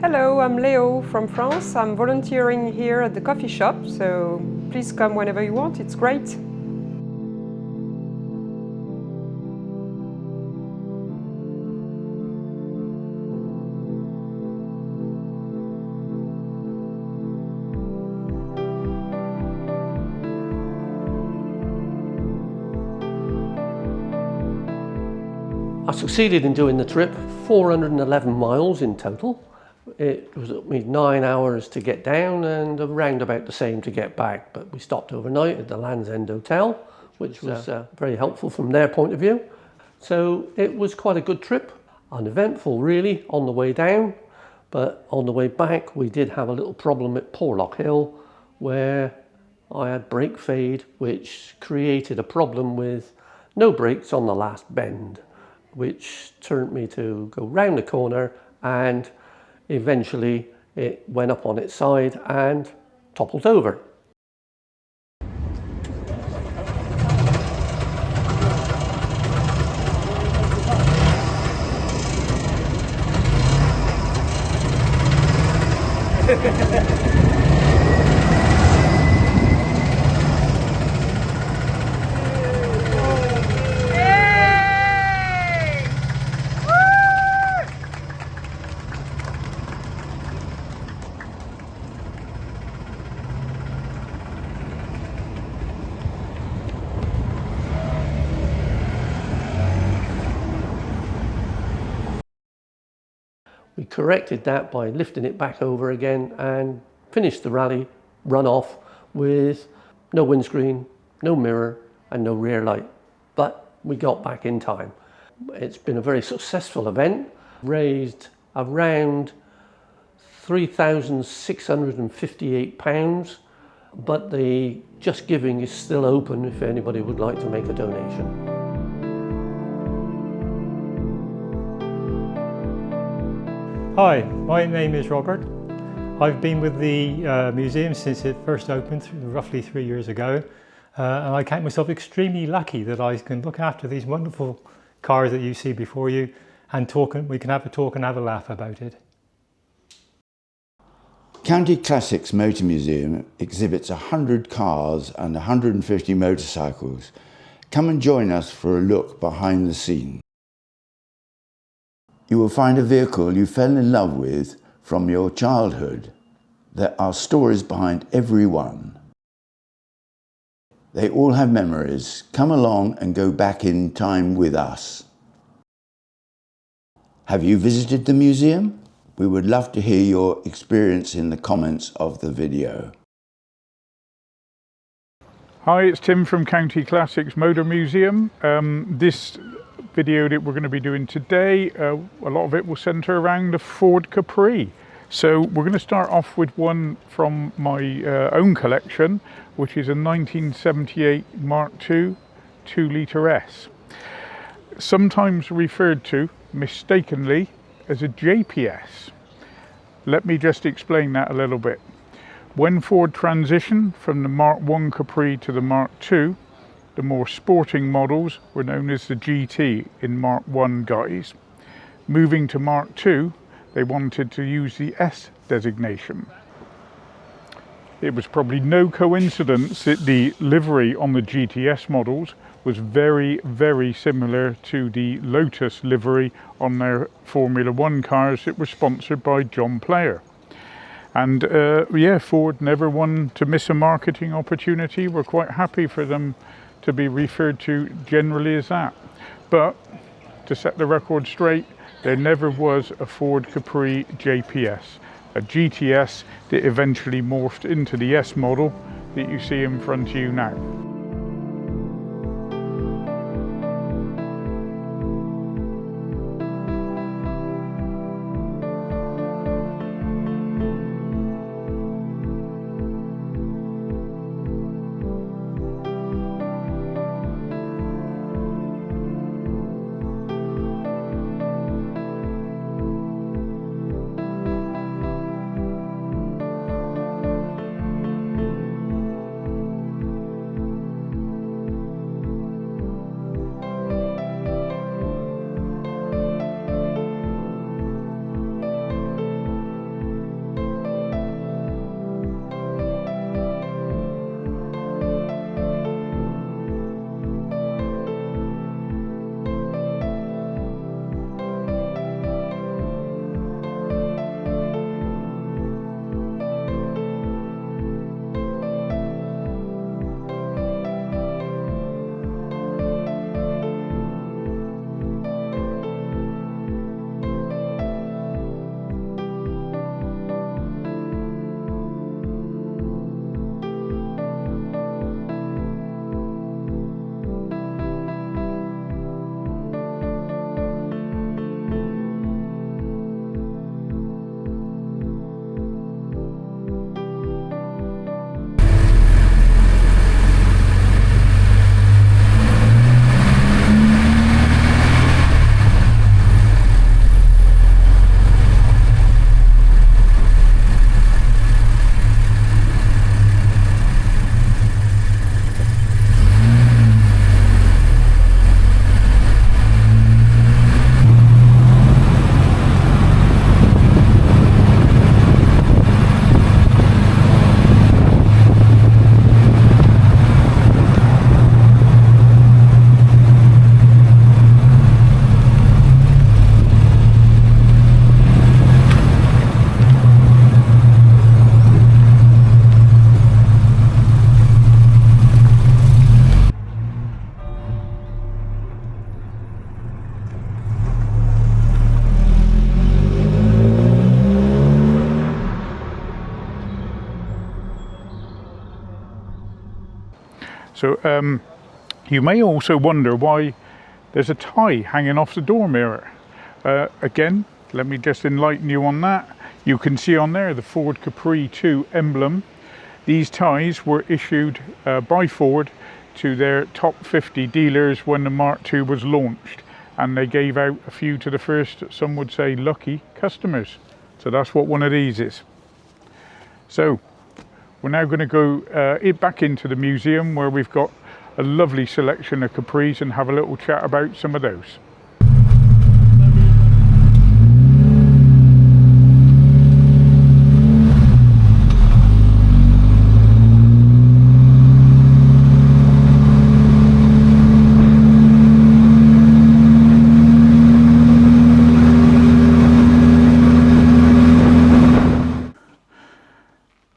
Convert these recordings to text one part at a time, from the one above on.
Hello, I'm Leo from France. I'm volunteering here at the coffee shop, so please come whenever you want, it's great. I succeeded in doing the trip, 411 miles in total. It took me 9 hours to get down and around about the same to get back, but we stopped overnight at the Land's End Hotel, which was very helpful from their point of view. So it was quite a good trip, uneventful really on the way down, but on the way back we did have a little problem at Porlock Hill where I had brake fade, which created a problem with no brakes on the last bend, which turned me to go round the corner, and eventually it went up on its side and toppled over. We corrected that by lifting it back over again and finished the rally run off with no windscreen, no mirror and no rear light. But we got back in time. It's been a very successful event, raised around £3,658, but the Just Giving is still open if anybody would like to make a donation. Hi, my name is Robert. I've been with the museum since it first opened roughly 3 years ago, and I count myself extremely lucky that I can look after these wonderful cars that you see before you and we can have a talk and have a laugh about it. County Classics Motor Museum exhibits 100 cars and 150 motorcycles. Come and join us for a look behind the scenes. You will find a vehicle you fell in love with from your childhood. There are stories behind every one. They all have memories. Come along and go back in time with us. Have you visited the museum? We would love to hear your experience in the comments of the video. Hi, it's Tim from County Classics Motor Museum. This video that we're going to be doing today, a lot of it will centre around the Ford Capri. So we're going to start off with one from my own collection, which is a 1978 Mark II 2-litre S. Sometimes referred to, mistakenly, as a JPS. Let me just explain that a little bit. When Ford transitioned from the Mark I Capri to the Mark II, the more sporting models were known as the GT in Mark I guise. Moving to Mark II, they wanted to use the S designation. It was probably no coincidence that the livery on the GTS models was very, very similar to the Lotus livery on their Formula One cars that were sponsored by John Player. And yeah, Ford never wanted to miss a marketing opportunity. We're quite happy for them to be referred to generally as that. But to set the record straight, there never was a Ford Capri JPS, a GTS that eventually morphed into the S model that you see in front of you now. So you may also wonder why there's a tie hanging off the door mirror. Again, let me just enlighten you on that. You can see on there the Ford Capri 2 emblem. These ties were issued by Ford to their top 50 dealers when the Mark II was launched, and they gave out a few to the first, some would say, lucky customers. So that's what one of these is. So we're now going to go back into the museum, where we've got a lovely selection of Capris, and have a little chat about some of those.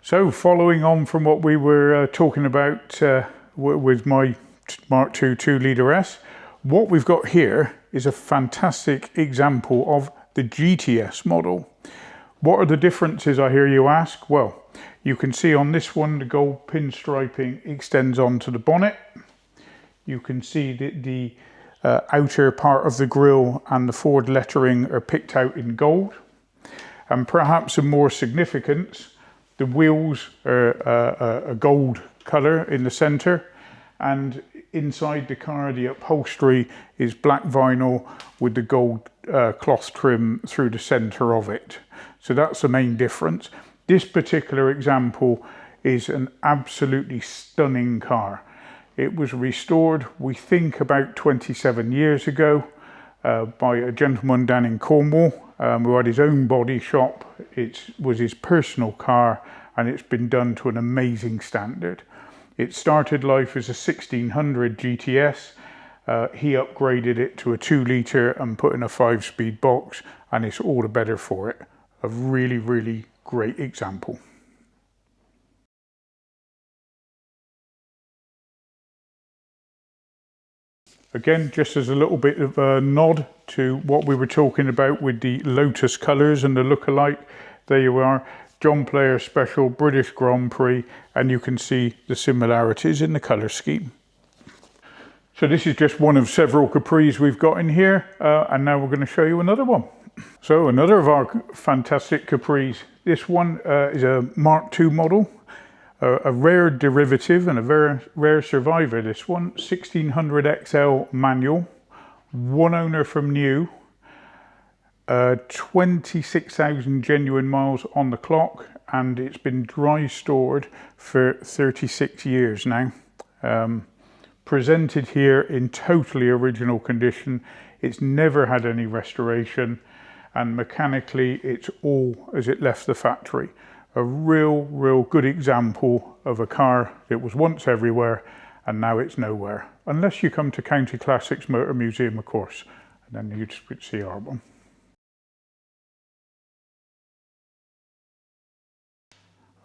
So following on from what we were talking about with my Mark II 2-litre S, what we've got here is a fantastic example of the GTS model. What are the differences, I hear you ask? Well, you can see on this one the gold pinstriping extends onto the bonnet. You can see that the outer part of the grille and the Ford lettering are picked out in gold. And perhaps of more significance, the wheels are a gold colour in the centre, and inside the car the upholstery is black vinyl with the gold cloth trim through the centre of it. So that's the main difference. This particular example is an absolutely stunning car. It was restored, we think, about 27 years ago by a gentleman down in Cornwall who had his own body shop. It was his personal car, and it's been done to an amazing standard. It started life as a 1600 GTS. He upgraded it to a 2-litre and put in a 5-speed box, and it's all the better for it. A really, really great example. Again, just as a little bit of a nod to what we were talking about with the Lotus colours and the look-alike, there you are, John Player Special British Grand Prix, and you can see the similarities in the colour scheme. So this is just one of several Capris we've got in here, and now we're going to show you another one. So another of our fantastic Capris. This one is a Mark II model. A rare derivative and a very rare survivor, this one. 1600 XL manual, one owner from new, 26,000 genuine miles on the clock, and it's been dry stored for 36 years now. Presented here in totally original condition. It's never had any restoration, and mechanically it's all as it left the factory. A real good example of a car that was once everywhere and now it's nowhere. Unless you come to County Classics Motor Museum, of course, and then you'd see our one.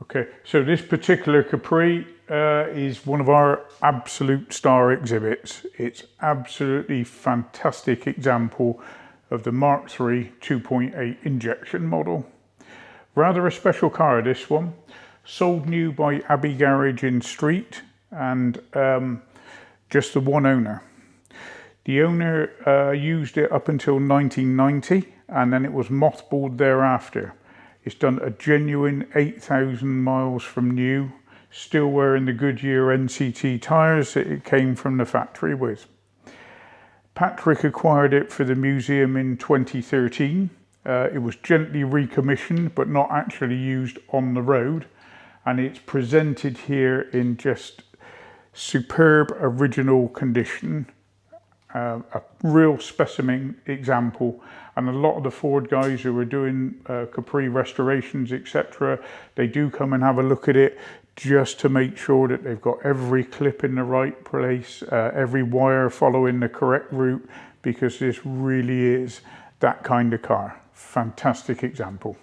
Okay, so this particular Capri is one of our absolute star exhibits. It's absolutely fantastic example of the Mark III 2.8 injection model. Rather a special car, this one. Sold new by Abbey Garage in Street, and just the one owner. The owner used it up until 1990, and then it was mothballed thereafter. It's done a genuine 8,000 miles from new, still wearing the Goodyear NCT tyres that it came from the factory with. Patrick acquired it for the museum in 2013. It was gently recommissioned, but not actually used on the road. And it's presented here in just superb original condition. A real specimen example. And a lot of the Ford guys who are doing Capri restorations, etc., they do come and have a look at it just to make sure that they've got every clip in the right place, every wire following the correct route, because this really is that kind of car. Fantastic example.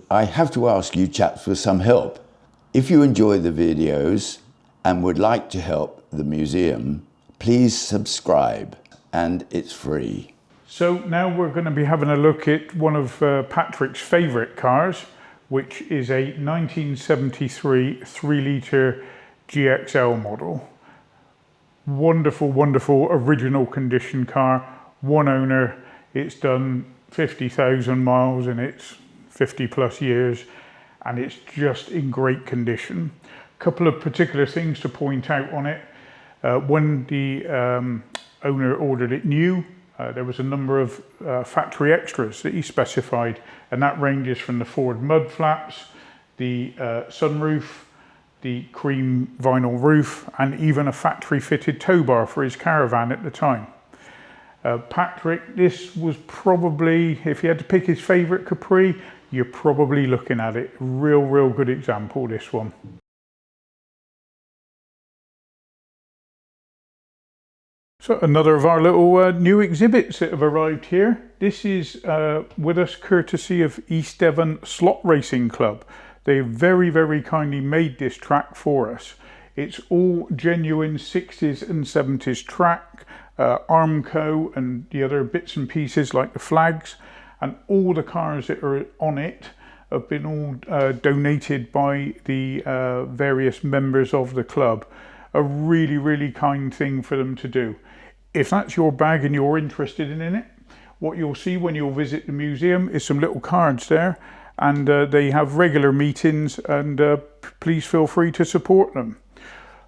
I have to ask you chaps for some help. If you enjoy the videos and would like to help the museum, please subscribe, and it's free. So now we're going to be having a look at one of Patrick's favourite cars, which is a 1973 3-litre GXL model. Wonderful, wonderful original condition car, one owner. It's done 50,000 miles in its 50 plus years, and it's just in great condition. A couple of particular things to point out on it. When the owner ordered it new, there was a number of factory extras that he specified, and that ranges from the Ford mud flaps, the sunroof, the cream vinyl roof, and even a factory fitted tow bar for his caravan at the time. Patrick, this was probably, if he had to pick his favourite Capri, you're probably looking at it. Real good example, this one. So another of our little new exhibits that have arrived here. This is with us courtesy of East Devon Slot Racing Club. They very kindly made this track for us. It's all genuine 60s and 70s track, Armco and the other bits and pieces like the flags, and all the cars that are on it have been all donated by the various members of the club. A really kind thing for them to do. If that's your bag and you're interested in it, what you'll see when you'll visit the museum is some little cards there, and they have regular meetings, and please feel free to support them.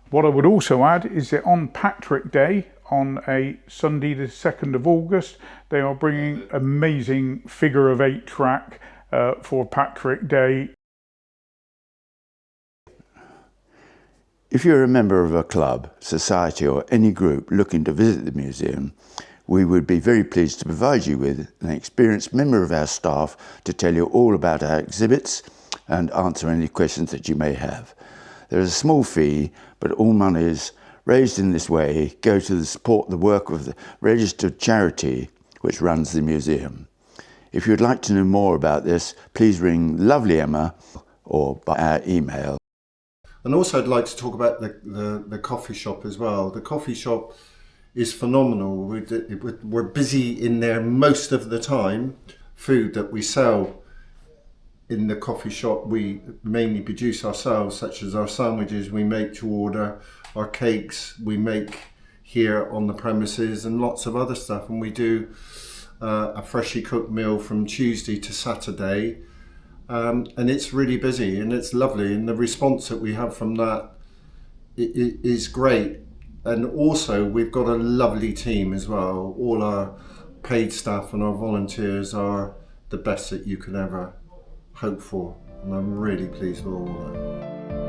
What I would also add is that on Patrick Day, on a Sunday the 2nd of August, they are bringing amazing figure of 8 track for Patrick Day. If you're a member of a club, society or any group looking to visit the museum, we would be very pleased to provide you with an experienced member of our staff to tell you all about our exhibits and answer any questions that you may have. There is a small fee, but all monies raised in this way go to support the work of the registered charity which runs the museum. If you'd like to know more about this, please ring lovely Emma or by our email. And also I'd like to talk about the coffee shop as well. The coffee shop is phenomenal. We're busy in there most of the time. Food that we sell in the coffee shop we mainly produce ourselves, such as our sandwiches we make to order, our cakes we make here on the premises, and lots of other stuff. And we do a freshly cooked meal from Tuesday to Saturday, and it's really busy and it's lovely, and the response that we have from that is great. And also we've got a lovely team as well. All our paid staff and our volunteers are the best that you could ever hope for, and I'm really pleased with all of that.